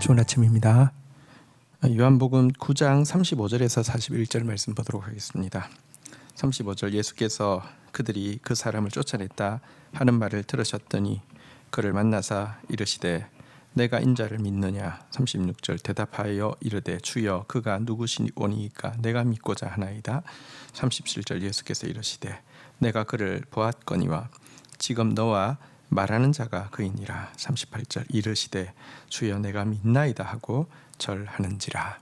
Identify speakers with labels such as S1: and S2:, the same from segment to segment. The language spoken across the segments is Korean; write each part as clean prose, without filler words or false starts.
S1: 좋은 아침입니다. 요한복음 9장 35절에서 41절 말씀 보도록 하겠습니다. 35절 예수께서 그들이 그 사람을 쫓아냈다 하는 말을 들으셨더니 그를 만나사 이르시되 내가 인자를 믿느냐. 36절 대답하여 이르되 주여 그가 누구시오니까 내가 믿고자 하나이다. 37절 예수께서 이르시되 내가 그를 보았거니와 지금 너와 말하는 자가 그이니라. 38절 이르시되 주여 내가 믿나이다 하고 절하는지라.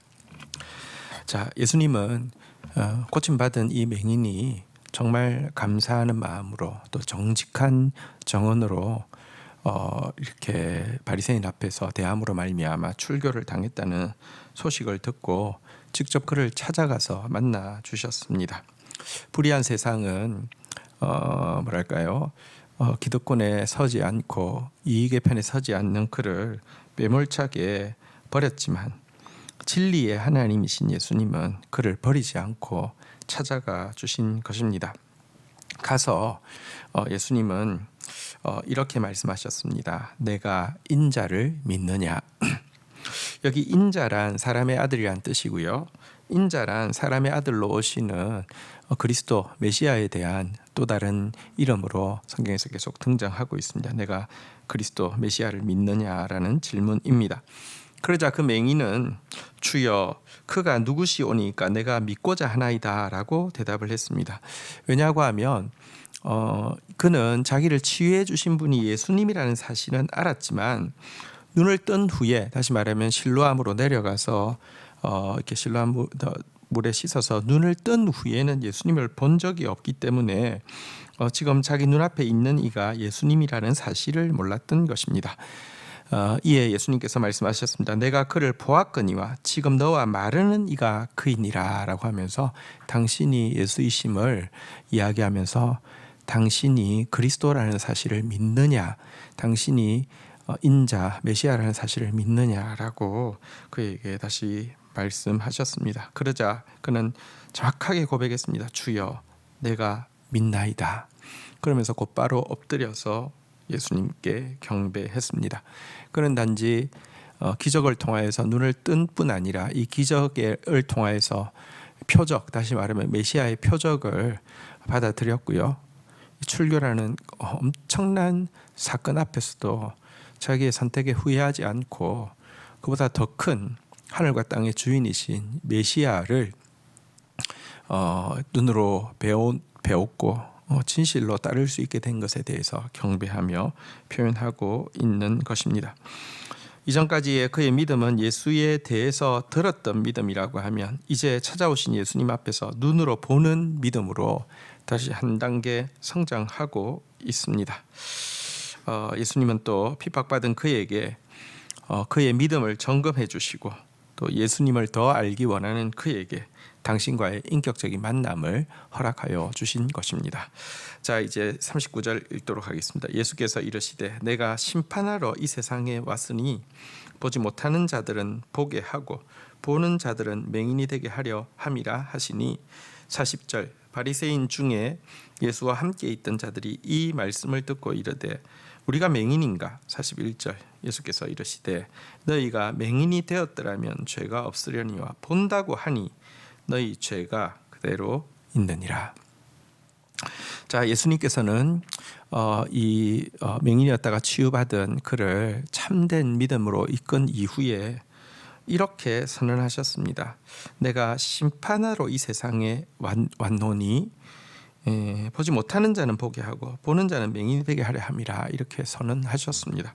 S1: 자, 예수님은 고침받은 이 맹인이 정말 감사하는 마음으로 또 정직한 정언으로 이렇게 바리새인 앞에서 대함으로 말미암아 출교를 당했다는 소식을 듣고 직접 그를 찾아가서 만나 주셨습니다. 불의한 세상은 기득권에 서지 않고 이익의 편에 서지 않는 그를 매몰차게 버렸지만 진리의 하나님이신 예수님은 그를 버리지 않고 찾아가 주신 것입니다. 가서 예수님은 이렇게 말씀하셨습니다. 내가 인자를 믿느냐. 여기 인자란 사람의 아들이란 뜻이고요. 인자란 사람의 아들로 오시는 그리스도 메시아에 대한 또 다른 이름으로 성경에서 계속 등장하고 있습니다. 내가 그리스도 메시아를 믿느냐라는 질문입니다. 그러자 그 맹인은 주여 그가 누구시오니까 내가 믿고자 하나이다 라고 대답을 했습니다. 왜냐고 하면 그는 자기를 치유해 주신 분이 예수님이라는 사실은 알았지만 눈을 뜬 후에, 다시 말하면 실로암으로 내려가서 이렇게 실로암 물에 씻어서 눈을 뜬 후에는 예수님을 본 적이 없기 때문에 지금 자기 눈앞에 있는 이가 예수님이라는 사실을 몰랐던 것입니다. 이에 예수님께서 말씀하셨습니다. 내가 그를 보았거니와 지금 너와 말하는 이가 그이니라 라고 하면서 당신이 예수이심을 이야기하면서 당신이 그리스도라는 사실을 믿느냐, 당신이 인자 메시아라는 사실을 믿느냐라고 그에게 다시 말씀하셨습니다. 그러자 그는 정확하게 고백했습니다. 주여 내가 믿나이다. 그러면서 곧바로 엎드려서 예수님께 경배했습니다. 그는 단지 기적을 통하여서 눈을 뜬 뿐 아니라 이 기적을 통하여서 표적, 다시 말하면 메시아의 표적을 받아들였고요. 출교라는 엄청난 사건 앞에서도 자기의 선택에 후회하지 않고 그보다 더 큰 하늘과 땅의 주인이신 메시아를 눈으로 배웠고 진실로 따를 수 있게 된 것에 대해서 경배하며 표현하고 있는 것입니다. 이전까지의 그의 믿음은 예수에 대해서 들었던 믿음이라고 하면 이제 찾아오신 예수님 앞에서 눈으로 보는 믿음으로 다시 한 단계 성장하고 있습니다. 예수님은 또 핍박받은 그에게 그의 믿음을 점검해 주시고 또 예수님을 더 알기 원하는 그에게 당신과의 인격적인 만남을 허락하여 주신 것입니다. 자, 이제 39절 읽도록 하겠습니다. 예수께서 이르시되 내가 심판하러 이 세상에 왔으니 보지 못하는 자들은 보게 하고 보는 자들은 맹인이 되게 하려 함이라 하시니 40절 바리새인 중에 예수와 함께 있던 자들이 이 말씀을 듣고 이르되 우리가 맹인인가? 41절 예수께서 이르시되 너희가 맹인이 되었더라면 죄가 없으려니와 본다고 하니 너희 죄가 그대로 있느니라. 자, 예수님께서는 이 맹인이었다가 치유받은 그를 참된 믿음으로 이끈 이후에 이렇게 선언하셨습니다. 내가 심판하러 이 세상에 왔노니 보지 못하는 자는 보게 하고 보는 자는 맹인이 되게 하려 함이라 이렇게 선언하셨습니다.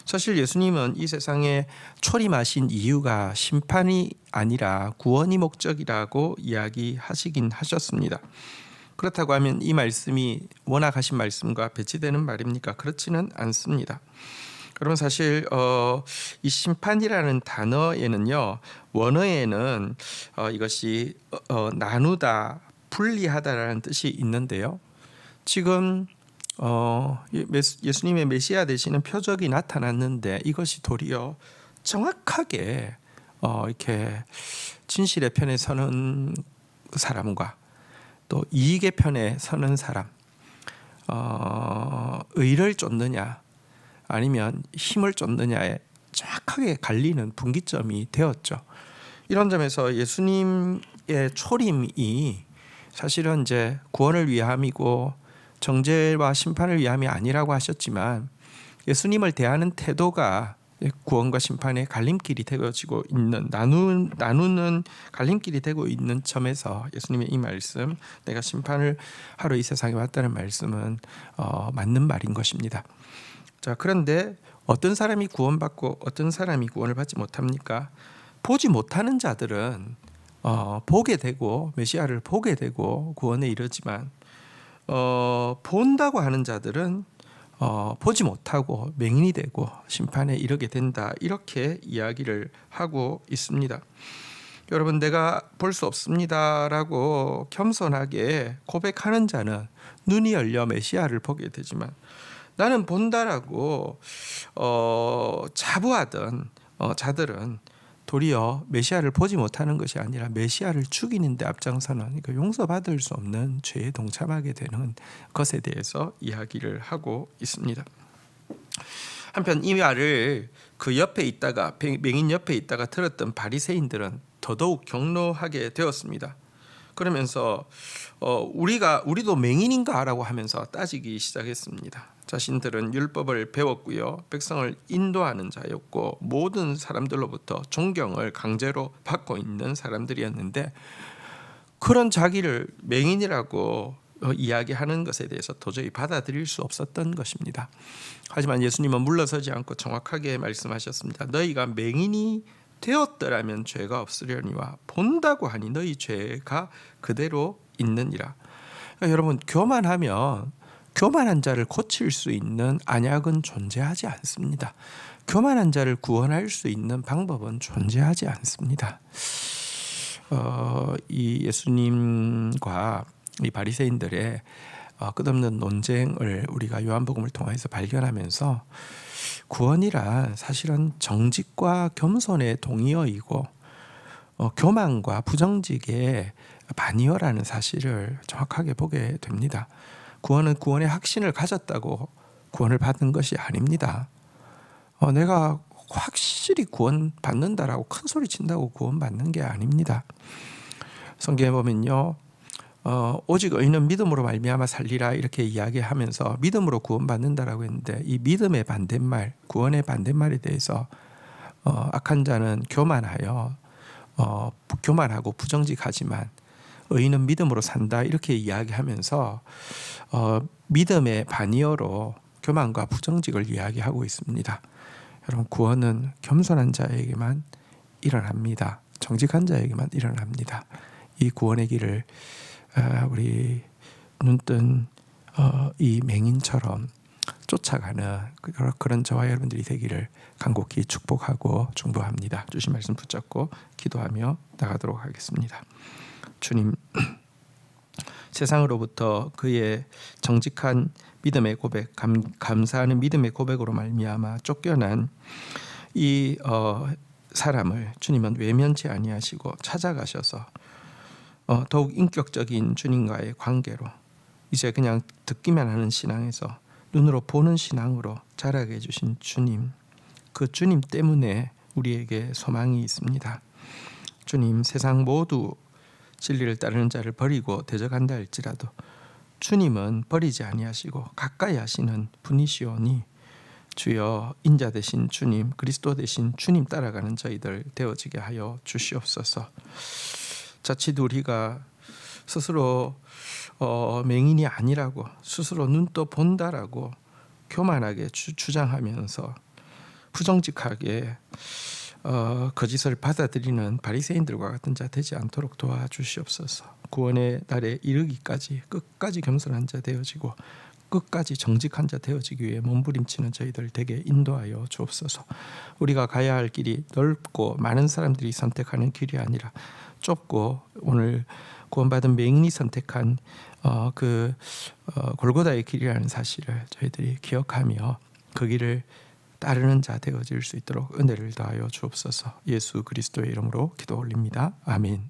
S1: 사실 예수님은 이 세상에 초림하신 이유가 심판이 아니라 구원이 목적이라고 이야기하시긴 하셨습니다. 그렇다고 하면 이 말씀이 워낙 하신 말씀과 배치되는 말입니까? 그렇지는 않습니다. 여러분 사실 이 심판이라는 단어에는요, 원어에는 이것이 나누다, 분리하다라는 뜻이 있는데요. 지금 예수님의 메시아 되시는 표적이 나타났는데 이것이 도리어 정확하게 이렇게 진실의 편에 서는 사람과 또 이익의 편에 서는 사람, 의를 쫓느냐 아니면 힘을 쫓느냐의 정확하게 갈리는 분기점이 되었죠. 이런 점에서 예수님의 초림이 사실은 이제 구원을 위함이고 정죄와 심판을 위함이 아니라고 하셨지만 예수님을 대하는 태도가 구원과 심판의 갈림길이 되어지고 있는 나누는 갈림길이 되고 있는 점에서 예수님의 이 말씀, 내가 심판을 하러 이 세상에 왔다는 말씀은 맞는 말인 것입니다. 자, 그런데 어떤 사람이 구원받고 어떤 사람이 구원을 받지 못합니까? 보지 못하는 자들은 보게 되고 메시아를 보게 되고 구원에 이르지만 본다고 하는 자들은 보지 못하고 맹인이 되고 심판에 이르게 된다, 이렇게 이야기를 하고 있습니다. 여러분, 내가 볼 수 없습니다라고 겸손하게 고백하는 자는 눈이 열려 메시아를 보게 되지만, 나는 본다라고 자부하던 자들은 도리어 메시아를 보지 못하는 것이 아니라 메시아를 죽이는 데 앞장서는 용서받을 수 없는 죄에 동참하게 되는 것에 대해서 이야기를 하고 있습니다. 한편 이 말을 그 옆에 있다가, 맹인 옆에 있다가 들었던 바리새인들은 더더욱 경노하게 되었습니다. 그러면서 우리도 맹인인가라고 하면서 따지기 시작했습니다. 자신들은 율법을 배웠고요, 백성을 인도하는 자였고 모든 사람들로부터 존경을 강제로 받고 있는 사람들이었는데, 그런 자기를 맹인이라고 이야기하는 것에 대해서 도저히 받아들일 수 없었던 것입니다. 하지만 예수님은 물러서지 않고 정확하게 말씀하셨습니다. 너희가 맹인이 되었더라면 죄가 없으려니와 본다고 하니 너희 죄가 그대로 있느니라. 그러니까 여러분, 교만하면 교만한 자를 고칠 수 있는 안약은 존재하지 않습니다. 교만한 자를 구원할 수 있는 방법은 존재하지 않습니다. 이 예수님과 이 바리새인들의 끝없는 논쟁을 우리가 요한복음을 통해서 발견하면서, 구원이란 사실은 정직과 겸손의 동의어이고 교만과 부정직의 반의어라는 사실을 정확하게 보게 됩니다. 구원은 구원의 확신을 가졌다고 구원을 받은 것이 아닙니다. 내가 확실히 구원 받는다라고 큰 소리 친다고 구원 받는 게 아닙니다. 성경에 보면요, 오직 의인은 믿음으로 말미암아 살리라, 이렇게 이야기하면서 믿음으로 구원받는다라고 했는데, 이 믿음의 반대말, 구원의 반대말에 대해서 악한 자는 교만하여 교만하고 부정직하지만 의인은 믿음으로 산다, 이렇게 이야기하면서 믿음의 반의어로 교만과 부정직을 이야기하고 있습니다. 여러분, 구원은 겸손한 자에게만 일어납니다. 정직한 자에게만 일어납니다. 이 구원의 길을 우리 눈뜬 이 맹인처럼 쫓아가는 그런 저와 여러분들이 되기를 간곡히 축복하고 중보합니다. 주신 말씀 붙잡고 기도하며 나가도록 하겠습니다. 주님, 세상으로부터 그의 정직한 믿음의 고백, 감사하는 믿음의 고백으로 말미암아 쫓겨난 이 사람을 주님은 외면치 아니하시고 찾아가셔서 더욱 인격적인 주님과의 관계로, 이제 그냥 듣기만 하는 신앙에서 눈으로 보는 신앙으로 자라게 해주신 주님, 그 주님 때문에 우리에게 소망이 있습니다. 주님, 세상 모두 진리를 따르는 자를 버리고 대적한다 할지라도 주님은 버리지 아니하시고 가까이 하시는 분이시오니, 주여 인자 되신 주님, 그리스도 되신 주님 따라가는 저희들 되어지게 하여 주시옵소서. 자칫 우리가 스스로 맹인이 아니라고, 스스로 눈 떠 본다라고 교만하게 주장하면서 부정직하게 거짓을 받아들이는 바리새인들과 같은 자 되지 않도록 도와주시옵소서. 구원의 날에 이르기까지 끝까지 겸손한 자 되어지고 끝까지 정직한 자 되어지기 위해 몸부림치는 저희들 되게 인도하여 주옵소서. 우리가 가야 할 길이 넓고 많은 사람들이 선택하는 길이 아니라 좁고 오늘 구원받은 맹인이 선택한 골고다의 길이라는 사실을 저희들이 기억하며 그 길을 따르는 자 되어질 수 있도록 은혜를 더하여 주옵소서. 예수 그리스도의 이름으로 기도 올립니다. 아멘.